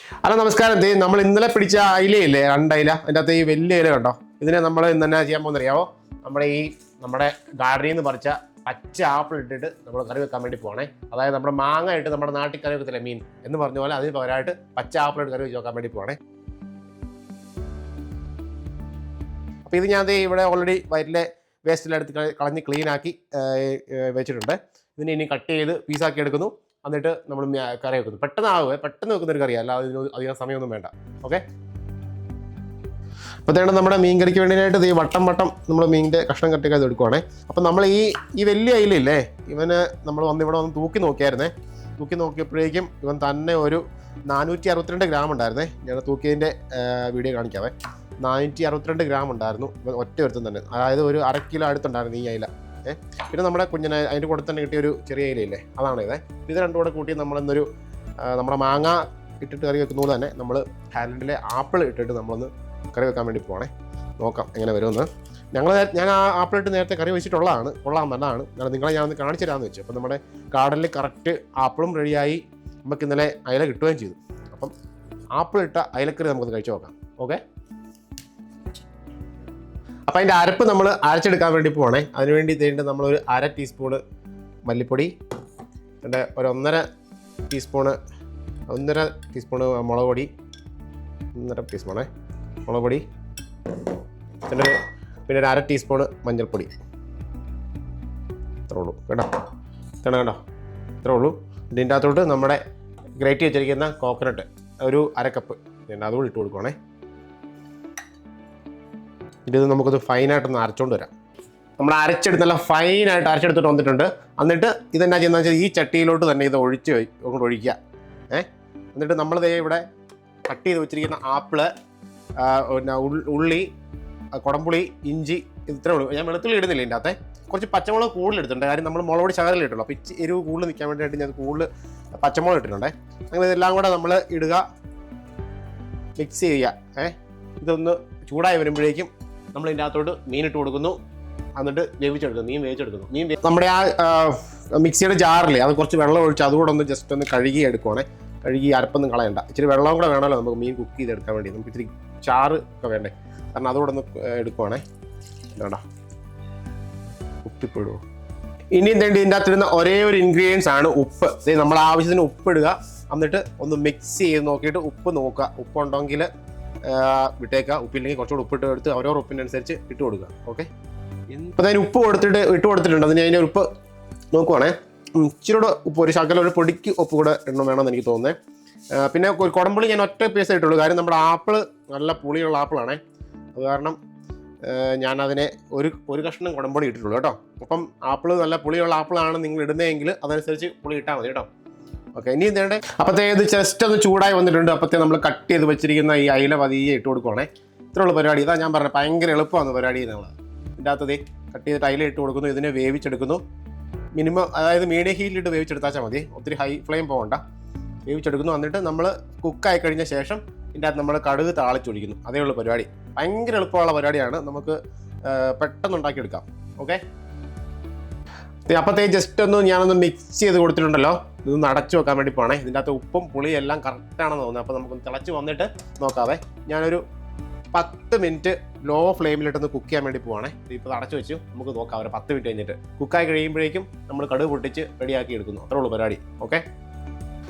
Hello നമസ്കാരം. നമ്മൾ ഇന്നലെ പിടിച്ച അയിലയില്ലേ, രണ്ടയില, അതിൻ്റെ അകത്ത് ഈ വലിയ ഇല കണ്ടോ. ഇതിനെ നമ്മൾ ഇന്ന് എന്നാ ചെയ്യാൻ പോകുന്ന അറിയാവോ? നമ്മുടെ ഗാർഡനിൽ നിന്ന് പറിച്ച പച്ച ആപ്പിൾ ഇട്ടിട്ട് നമ്മൾ കറി വെക്കാൻ വേണ്ടി പോകണേ. അതായത് നമ്മുടെ മാങ്ങ ഇട്ട് നമ്മുടെ നാട്ടിൽ കറി വെക്കത്തില്ല, മീൻ എന്ന് പറഞ്ഞ പോലെ അതിന് പകരമായിട്ട് പച്ച ആപ്പിൾ ഇട്ട് കറി വെച്ച് വെക്കാൻ വേണ്ടി പോകണേ. അപ്പോൾ ഇത് ഞാൻ ഇവിടെ ഓൾറെഡി വയറ്റിലെ വേസ്റ്റിലെല്ലാം എടുത്ത് കളഞ്ഞ് ക്ലീനാക്കി വെച്ചിട്ടുണ്ട്. ഇതിനെ ഇനി കട്ട് ചെയ്ത് പീസാക്കി എടുക്കുന്നു. എന്നിട്ട് നമ്മൾ കറി വെക്കുന്നു. പെട്ടെന്ന് വെക്കുന്നൊരു കറിയാണ്, അല്ലാതെ ഇതിന് അധികം സമയമൊന്നും വേണ്ട. ഓക്കെ, അപ്പോൾ തേണ്ട നമ്മുടെ മീൻ കറിക്ക് വേണ്ടിയിട്ട് ഈ വട്ടം നമ്മൾ മീനിൻ്റെ കഷ്ണം കട്ടിയൊക്കെ എടുക്കുവാണേ. അപ്പം നമ്മൾ ഈ വലിയ അയിലില്ലേ, ഇവന് നമ്മൾ ഇവിടെ വന്ന് തൂക്കി നോക്കിയായിരുന്നേ. തൂക്കി നോക്കിയപ്പോഴേക്കും ഇവൻ തന്നെ ഒരു 462 ഗ്രാം ഉണ്ടായിരുന്നേ. ഞാൻ തൂക്കിയതിൻ്റെ വീഡിയോ കാണിക്കാവേ. 462 ഗ്രാം ഉണ്ടായിരുന്നു ഇവൻ ഒറ്റ ഒരുത്തം തന്നെ. അതായത് ഒരു 1/2 കിലോ അടുത്തുണ്ടായിരുന്നു ഈ അയില. പിന്നെ നമ്മുടെ കുഞ്ഞിനെ അതിൻ്റെ കൂടെ തന്നെ കിട്ടിയ ഒരു ചെറിയ ഇലയില്ലേ, അതാണ് ഇത്. ഇത് രണ്ടും കൂടെ കൂട്ടി നമ്മളിന്നൊരു നമ്മുടെ മാങ്ങ ഇട്ടിട്ട് കറി വെക്കുന്നത് തന്നെ നമ്മൾ ഹാൻഡിലെ ആപ്പിൾ ഇട്ടിട്ട് നമ്മളൊന്ന് കറി വെക്കാൻ വേണ്ടി പോകണേ. നോക്കാം എങ്ങനെ വരുമെന്ന്. ഞാൻ ആ ആപ്പിൾ ഇട്ട് നേരത്തെ കറി വെച്ചിട്ടുള്ളതാണ്, കൊള്ളാം, നല്ലതാണ്. നിങ്ങളെ ഞാനൊന്ന് കാണിച്ചു തരാമെന്ന് വെച്ചു. അപ്പം നമ്മുടെ ഗാർഡനിൽ കറക്റ്റ് ആപ്പിളും റെഡിയായി. നമുക്ക് ഇന്നലെ അയില കിട്ടുകയും ചെയ്തു. അപ്പം ആപ്പിൾ ഇട്ട അയിലക്കറി നമുക്കൊന്ന് കഴിച്ചു നോക്കാം. ഓക്കെ, അപ്പം അതിൻ്റെ അരപ്പ് നമ്മൾ അരച്ചെടുക്കാൻ വേണ്ടി പോകണേ. അതിനുവേണ്ടി തേണ്ട നമ്മളൊരു 1/2 ടീസ്പൂണ് മല്ലിപ്പൊടി, പിന്നെ ഒരു 1.5 ടീസ്പൂണ് മുളക് പൊടി, 1.5 ടീസ്പൂണേ മുളക് പൊടി, പിന്നെ ഒരു 1/2 ടീസ്പൂണ് മഞ്ഞൾപ്പൊടി. ഇത്രേ ഉള്ളൂ കേട്ടോ. കണ്ടോ, ഇത്രേ ഉള്ളൂ. ഇതിൻ്റെ അകത്തോട്ട് നമ്മുടെ ഗ്രേറ്റ് വെച്ചിരിക്കുന്ന കോക്കനട്ട് ഒരു 1/2 കപ്പ് അതുകൂടി ഇട്ട് കൊടുക്കുവാണേ. ഇത് നമുക്കൊന്ന് ഫൈനായിട്ടൊന്ന് അരച്ചുകൊണ്ട് വരാം. നമ്മൾ നല്ല ഫൈനായിട്ട് അരച്ചെടുത്തിട്ട് വന്നിട്ടുണ്ട്. എന്നിട്ട് ഇതെന്നാ ചെയ്യുന്നത് വെച്ചാൽ ഈ ചട്ടിയിലോട്ട് തന്നെ ഇത് അങ്ങോട്ട് ഒഴിക്കുക. എന്നിട്ട് നമ്മൾ ഇവിടെ കട്ട് ചെയ്ത് വെച്ചിരിക്കുന്ന ആപ്പിള്, പിന്നെ ഉള്ളി, കുടംപുളി, ഇഞ്ചി, ഇത്രേ ഉള്ളൂ. ഞാൻ വെളുത്തുള്ളി ഇടുന്നില്ല ഇതിൻ്റെ അകത്തെ. കുറച്ച് പച്ചമുളക് കൂടുതൽ എടുത്തിട്ടുണ്ട്. കാര്യം നമ്മൾ മുളക് പൊടി ശകലം ഇട്ടുള്ളൂ. അപ്പോൾ എരിവ് കൂടുതൽ നിൽക്കാൻ വേണ്ടിയിട്ട് ഞാൻ കൂടുതൽ പച്ചമുളക് ഇട്ടിട്ടുണ്ട്. അങ്ങനെ ഇതെല്ലാം കൂടെ നമ്മൾ ഇടുക, മിക്സ് ചെയ്യുക. ഇതൊന്ന് ചൂടായി വരുമ്പോഴേക്കും നമ്മൾ ഇതിൻ്റെ അകത്തോട്ട് മീൻ ഇട്ട് കൊടുക്കുന്നു. എന്നിട്ട് മീൻ വേവിച്ചെടുക്കുന്നു. നമ്മുടെ ആ മിക്സിയുടെ ജാറില്ലേ, അത് കുറച്ച് വെള്ളം ഒഴിച്ച് അതുകൂടെ ഒന്ന് ജസ്റ്റ് ഒന്ന് കഴുകി എടുക്കുവാണേ. കഴുകി അരപ്പൊന്നും കളയണ്ട. ഇച്ചിരി വെള്ളം കൂടെ വേണമല്ലോ നമുക്ക് മീൻ കുക്ക് ചെയ്തെടുക്കാൻ വേണ്ടി. നമുക്ക് ഇച്ചിരി ചാറ് ഒക്കെ വേണ്ടേ, കാരണം അതുകൂടെ ഒന്ന് എടുക്കുവാണേ. വേണ്ട ഉപ്പിടുവോ. ഇനി എന്തെങ്കിലും ഇതിൻ്റെ അകത്തിടുന്ന ഒരേ ഒരു ഇൻഗ്രീഡിയൻസ് ആണ് ഉപ്പ്. നമ്മൾ ആവശ്യത്തിന് ഉപ്പ് ഇടുക. എന്നിട്ട് ഒന്ന് മിക്സ് ചെയ്ത് നോക്കിയിട്ട് ഉപ്പ് നോക്കുക. ഉപ്പുണ്ടെങ്കിൽ വിട്ടേക്കുക, ഉപ്പില്ലെങ്കിൽ കുറച്ചുകൂടി ഉപ്പിട്ട് എടുത്ത് ഓരോ ഉപ്പിനനുസരിച്ച് ഇട്ട് കൊടുക്കുക. ഓക്കെ, അപ്പോൾ അതിന് ഉപ്പ് ഇട്ട് കൊടുത്തിട്ടുണ്ട്. അതിൻ്റെ ഉപ്പ് നോക്കുവാണേ. ഇച്ചിരിയുടെ ഉപ്പ്, ഒരു ശകലം ഒരു പൊടിക്ക് ഉപ്പ് കൂടെ എണ്ണം വേണമെന്ന് എനിക്ക് തോന്നുന്നത്. പിന്നെ ഒരു കുടംപുളി ഞാൻ ഒറ്റ പീസ് ഇട്ടുള്ളൂ. കാര്യം നമ്മുടെ ആപ്പിൾ നല്ല പുളിയുള്ള ആപ്പിളാണേ. അത് കാരണം ഞാനതിനെ ഒരു കഷ്ണം കുടംപുളി ഇട്ടിട്ടുള്ളൂ കേട്ടോ. അപ്പം ആപ്പിൾ നല്ല പുളിയുള്ള ആപ്പിളാണ് നിങ്ങൾ ഇടുന്നതെങ്കിൽ അതനുസരിച്ച് പുളി ഇട്ടാൽ മതി കേട്ടോ. ഓക്കെ, ഇനി എന്തേണ്ടേ? അപ്പോഴത്തേ ഇത് ജസ്റ്റ് ഒന്ന് ചൂടായി വന്നിട്ടുണ്ട്. അപ്പോഴത്തേ നമ്മൾ കട്ട് ചെയ്ത് വെച്ചിരിക്കുന്ന ഈ അയില പതിയെ ഇട്ട് കൊടുക്കുവാണേ. ഇത്രയുള്ള പരിപാടി. ഇതാ ഞാൻ പറഞ്ഞത്, ഭയങ്കര എളുപ്പമാണ് പരിപാടി. നമ്മൾ ഇതിൻ്റെ അകത്ത് കട്ട് ചെയ്തിട്ട് അയില ഇട്ട് കൊടുക്കുന്നു. ഇതിനെ വേവിച്ചെടുക്കുന്നു. മിനിമം, അതായത് മീഡിയം ഹീറ്റിലിട്ട് വേവിച്ചെടുത്താൽ മതി. ഒത്തിരി ഹൈ ഫ്ലെയിം പോകണ്ട. വേവിച്ചെടുക്കുന്നു. എന്നിട്ട് നമ്മൾ കുക്കായി കഴിഞ്ഞ ശേഷം ഇതിൻ്റെ അകത്ത് നമ്മൾ കടുക് താളിച്ചൊഴിക്കുന്നു. അതേ ഉള്ളൂ പരിപാടി. ഭയങ്കര എളുപ്പമുള്ള പരിപാടിയാണ്. നമുക്ക് പെട്ടെന്ന് ഉണ്ടാക്കിയെടുക്കാം. ഓക്കെ, അപ്പോഴത്തേ ജസ്റ്റ് ഞാനൊന്ന് മിക്സ് ചെയ്ത് കൊടുത്തിട്ടുണ്ടല്ലോ. ഇതൊന്ന് അടച്ചു വെക്കാൻ വേണ്ടി പോകണേ. ഇതിൻ്റെ അകത്ത് ഉപ്പും പുളിയും എല്ലാം കറക്റ്റാണെന്ന് തോന്നുന്നത്. അപ്പോൾ നമുക്കൊന്ന് തിളച്ച് വന്നിട്ട് നോക്കാവേ. ഞാനൊരു 10 മിനിറ്റ് ലോ ഫ്ലെയിമിലിട്ടൊന്ന് കുക്ക് ചെയ്യാൻ വേണ്ടി പോവാണേ. ഇപ്പോൾ അടച്ചു വെച്ചു. നമുക്ക് നോക്കാം ഒരു 10 മിനിറ്റ് കഴിഞ്ഞിട്ട്. കുക്കായി കഴിയുമ്പോഴേക്കും നമ്മൾ കടുക് പൊട്ടിച്ച് റെഡിയാക്കി എടുക്കുന്നു. അത്രേ ഉള്ളൂ പരിപാടി. ഓക്കെ,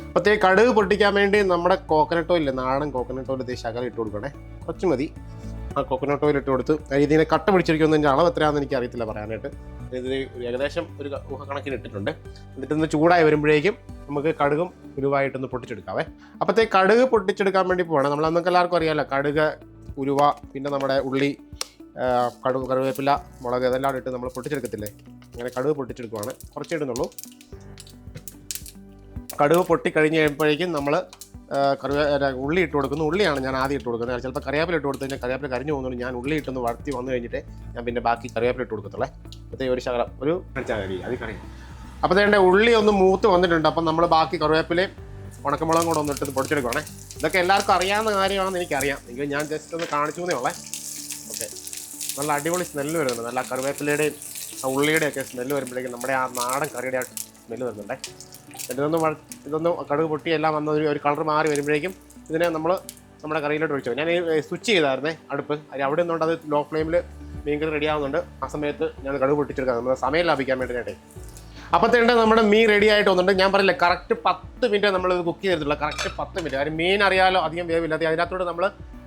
അപ്പോഴത്തേ കടുക് പൊട്ടിക്കാൻ വേണ്ടി നമ്മുടെ കോക്കനട്ട് ഓയിൽ, നാടൻ കോക്കനട്ട് ഓയിൽ ശകലം ഇട്ട് കൊടുക്കണേ. കുറച്ച് മതി. ആ കോക്കനട്ട് ഓയിൽ ഇട്ട് കൊടുത്ത് ഇതിനെ കട്ട പിടിച്ചിരിക്കുന്നതിൻ്റെ അളവ് എത്രയാണെന്ന് എനിക്ക് അറിയത്തില്ല പറയാനായിട്ട്. ഇത് ഏകദേശം ഒരു ഊഹക്കണക്കിന് ഇട്ടിട്ടുണ്ട്. എന്നിട്ടൊന്ന് ചൂടായി വരുമ്പോഴേക്കും നമുക്ക് കടുകും ഉലുവായിട്ടൊന്ന് പൊട്ടിച്ചെടുക്കാവേ. അപ്പോഴത്തേ കടുക് പൊട്ടിച്ചെടുക്കാൻ വേണ്ടി പോകണം. നമുക്ക് എല്ലാവർക്കും അറിയാമല്ലോ, കടുക്, ഉലുവ, പിന്നെ നമ്മുടെ ഉള്ളി, കറിവേപ്പില, മുളക്, ഇതെല്ലാം ഇട്ട് നമ്മൾ പൊട്ടിച്ചെടുക്കത്തില്ലേ. അങ്ങനെ കടുക് പൊട്ടിച്ചെടുക്കുവാണ്. കുറച്ചേ ഇടുന്നുള്ളൂ. കടുക് പൊട്ടിക്കഴിഞ്ഞ് കഴിയുമ്പോഴേക്കും നമ്മൾ ഉള്ളി ഇട്ട് കൊടുക്കുന്നു. ഉള്ളിയാണ് ഞാൻ ആദ്യം ഇട്ട് കൊടുക്കുന്നത്. ചിലപ്പോൾ കറിവേപ്പില ഇട്ട് കൊടുത്തു കഴിഞ്ഞാൽ കറിവേപ്പില കരിഞ്ഞു പോകുന്നുണ്ട്. ഞാൻ ഉള്ളി ഇട്ടൊന്ന് വഴത്തി വന്നു കഴിഞ്ഞിട്ട് ഞാൻ പിന്നെ ബാക്കി കറിവേപ്പില ഇട്ട് കൊടുക്കത്തുള്ളേ. അപ്പോഴത്തേ ഒരു ശകലം ഒരു കഴിച്ചാൽ കഴിയും, അത് കഴിയും. അപ്പോൾ അതിൻ്റെ ഉള്ളി ഒന്ന് മൂത്ത് വന്നിട്ടുണ്ട്. അപ്പം നമ്മൾ ബാക്കി കറിവേപ്പിലയും ഉണക്കമുളകും കൂടെ ഒന്ന് ഇട്ട് പൊടിച്ചെടുക്കുവാണേ. ഇതൊക്കെ എല്ലാവർക്കും അറിയാവുന്ന കാര്യമാണെന്ന് എനിക്കറിയാം. എങ്കിൽ ഞാൻ ജസ്റ്റ് ഒന്ന് കാണിച്ചു എന്നേ ഉള്ളേ. ഓക്കെ, നല്ല അടിപൊളി സ്മെല്ല് വരുന്നുണ്ട്. നല്ല കറിവേപ്പിലയുടെയും ഉള്ളിയുടെയും ഒക്കെ സ്മെല്ല് വരുമ്പോഴേക്കും നമ്മുടെ ആ നാടൻ കറിയുടെ സ്മെല്ല് വരുന്നുണ്ടേ. ഇതൊന്ന് കടുക് പൊട്ടി എല്ലാം വന്ന ഒരു കളർ മാറി വരുമ്പോഴേക്കും ഇതിനെ നമ്മൾ നമ്മുടെ കറിയിലോട്ട് ഒഴിച്ചു. ഞാൻ സ്വിച്ച് ചെയ്തായിരുന്നേ അടുപ്പ്. അവിടെ നിന്നുകൊണ്ട് അത് ലോ ഫ്ലെയിമിൽ മീൻകറി റെഡി ആവുന്നുണ്ട്. ആ സമയത്ത് ഞാൻ കടുക് പൊട്ടിച്ചെടുക്കാം, നമ്മൾ സമയം ലാഭിക്കാൻ വേണ്ടിയിട്ടേ. അപ്പോഴത്തേണ്ട നമ്മുടെ മീൻ റെഡി ആയിട്ട് വന്നിട്ടുണ്ട്. ഞാൻ പറയില്ല, കറക്റ്റ് 10 മിനിറ്റ് നമ്മളിത് കുക്ക് ചെയ്തിട്ടുള്ള, കറക്റ്റ് 10 മിനിറ്റ്. കാര്യം മീൻ അറിയാലോ അധികം വേവില്ലാതെ. അതിനകത്തോട് നമ്മൾ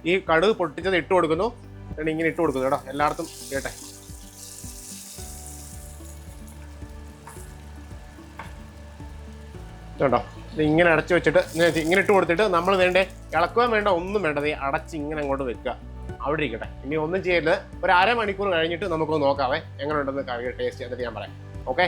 ഈ കടുക് പൊട്ടിച്ചത് ഇട്ട് കൊടുക്കുന്നു. ഇങ്ങനെ ഇട്ട് കൊടുക്കുന്നു കേട്ടോ, എല്ലായിടത്തും കേട്ടെ. കേട്ടോ, ഇങ്ങനെ അടച്ചു വെച്ചിട്ട് ഇങ്ങനെ ഇട്ട് കൊടുത്തിട്ട് നമ്മൾ വേണ്ടേ ഇളക്കുവാൻ വേണ്ട, ഒന്നും വേണ്ടത് അടച്ച് ഇങ്ങനെ അങ്ങോട്ട് വെക്കുക. അവിടെ ഇരിക്കട്ടെ. ഇനി ഒന്നും ചെയ്യരുത്. ഒരു അരമണിക്കൂർ കഴിഞ്ഞിട്ട് നമുക്കൊന്ന് നോക്കാവേ എങ്ങനെ ഉണ്ടെന്ന് കറി ടേസ്റ്റ് എന്നിട്ട് ഞാൻ പറയാം. ഓക്കെ,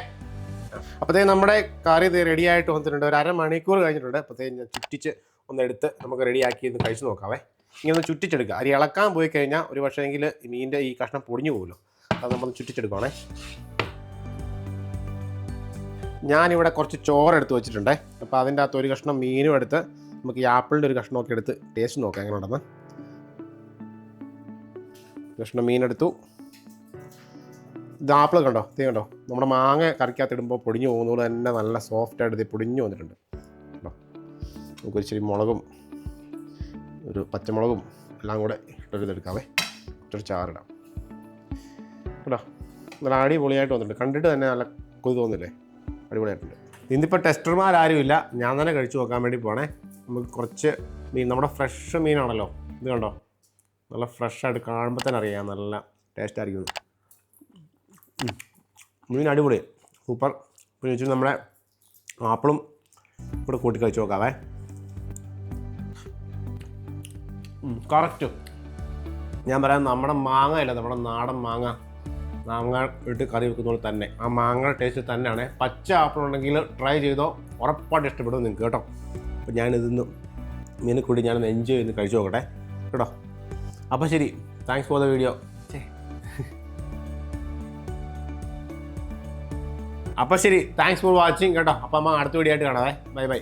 അപ്പോഴത്തേ നമ്മുടെ കറി റെഡി ആയിട്ട് വന്നിട്ടുണ്ട്. ഒരു അരമണിക്കൂർ കഴിഞ്ഞിട്ടുണ്ട്. അപ്പോഴത്തേക്ക് ഞാൻ ചുറ്റിച്ച് ഒന്നെടുത്ത് നമുക്ക് റെഡിയാക്കി ഒന്ന് കഴിച്ച് നോക്കാവേ. ഇങ്ങനെ ഒന്ന് ചുറ്റിച്ചെടുക്കുക. അരി ഇളക്കാൻ പോയി കഴിഞ്ഞാൽ ഒരു പക്ഷേങ്കിൽ മീനിൻ്റെ ഈ കഷ്ണം പൊടിഞ്ഞു പോകുമല്ലോ. അത് നമ്മൾ ചുറ്റിച്ചെടുക്കുകയാണേ. ഞാനിവിടെ കുറച്ച് ചോറ് എടുത്ത് വെച്ചിട്ടുണ്ടേ. അപ്പോൾ അതിൻ്റെ അകത്ത് ഒരു കഷ്ണം മീനും എടുത്ത് നമുക്ക് ഈ ആപ്പിളിൻ്റെ ഒരു കഷ്ണമൊക്കെ എടുത്ത് ടേസ്റ്റ് നോക്കാം എങ്ങനെ ഉണ്ടെന്ന്. കഷ്ണം മീനെടുത്തു. ഇത് ആപ്പിൾ കണ്ടോ, ഇത് കണ്ടോ, നമ്മുടെ മാങ്ങ കറിക്കകത്തിടുമ്പോൾ പൊടിഞ്ഞു പോകുന്നതുകൊണ്ട് തന്നെ നല്ല സോഫ്റ്റായിട്ട് ഇത് പൊടിഞ്ഞു വന്നിട്ടുണ്ട് കേട്ടോ. നമുക്ക് ഇച്ചിരി മുളകും ഒരു പച്ചമുളകും എല്ലാം കൂടെ ഇട്ടെടുക്കാവേ. കുറച്ചൊരു ചാറിടാം കേട്ടോ. നല്ല അടിപൊളിയായിട്ട് വന്നിട്ടുണ്ട്. കണ്ടിട്ട് തന്നെ നല്ല കൊതി തോന്നില്ലേ, അടിപൊളിയായിട്ടുണ്ട്. ഇന്നിപ്പോൾ ടെസ്റ്റർമാരാരുമില്ല, ഞാൻ തന്നെ കഴിച്ചു നോക്കാൻ വേണ്ടി പോകണേ. നമുക്ക് കുറച്ച് മീൻ, നമ്മുടെ ഫ്രഷ് മീനാണല്ലോ ഇത് കണ്ടോ, നല്ല ഫ്രഷായിട്ട് കാണുമ്പോൾ തന്നെ അറിയാം നല്ല ടേസ്റ്റ് ആയിരിക്കും. മീൻ അടിപൊളി, സൂപ്പർ. പിന്നെ വെച്ചാൽ നമ്മുടെ ആപ്പിളും കൂടെ കൂട്ടി കഴിച്ച് നോക്കാവേ. കറക്റ്റ് ഞാൻ പറയാം, നമ്മുടെ മാങ്ങ ഇല്ല, നമ്മുടെ നാടൻ മാങ്ങ ഇട്ട് കറി വെക്കുന്ന പോലെ തന്നെ ആ മാങ്ങ ടേസ്റ്റ് തന്നെയാണ്. പച്ച ആപ്പിൾ ഉണ്ടെങ്കിൽ ട്രൈ ചെയ്തോ, ഉറപ്പായിട്ട് ഇഷ്ടപ്പെടും നിങ്ങൾക്ക് കേട്ടോ. അപ്പോൾ ഞാനിതൊന്ന് മീനെ കൂടി ഞാനൊന്ന് എൻജോയ് ചെയ്ത് കഴിച്ച് നോക്കട്ടെ കേട്ടോ. അപ്പോൾ ശരി, താങ്ക്സ് ഫോർ ദ വീഡിയോ. അപ്പോൾ ശരി, താങ്ക്സ് ഫോർ വാച്ചിങ് കേട്ടോ. അപ്പോൾ അമ്മ അടുത്ത വീഡിയോ ആയിട്ട് കാണാവേ. Bye bye.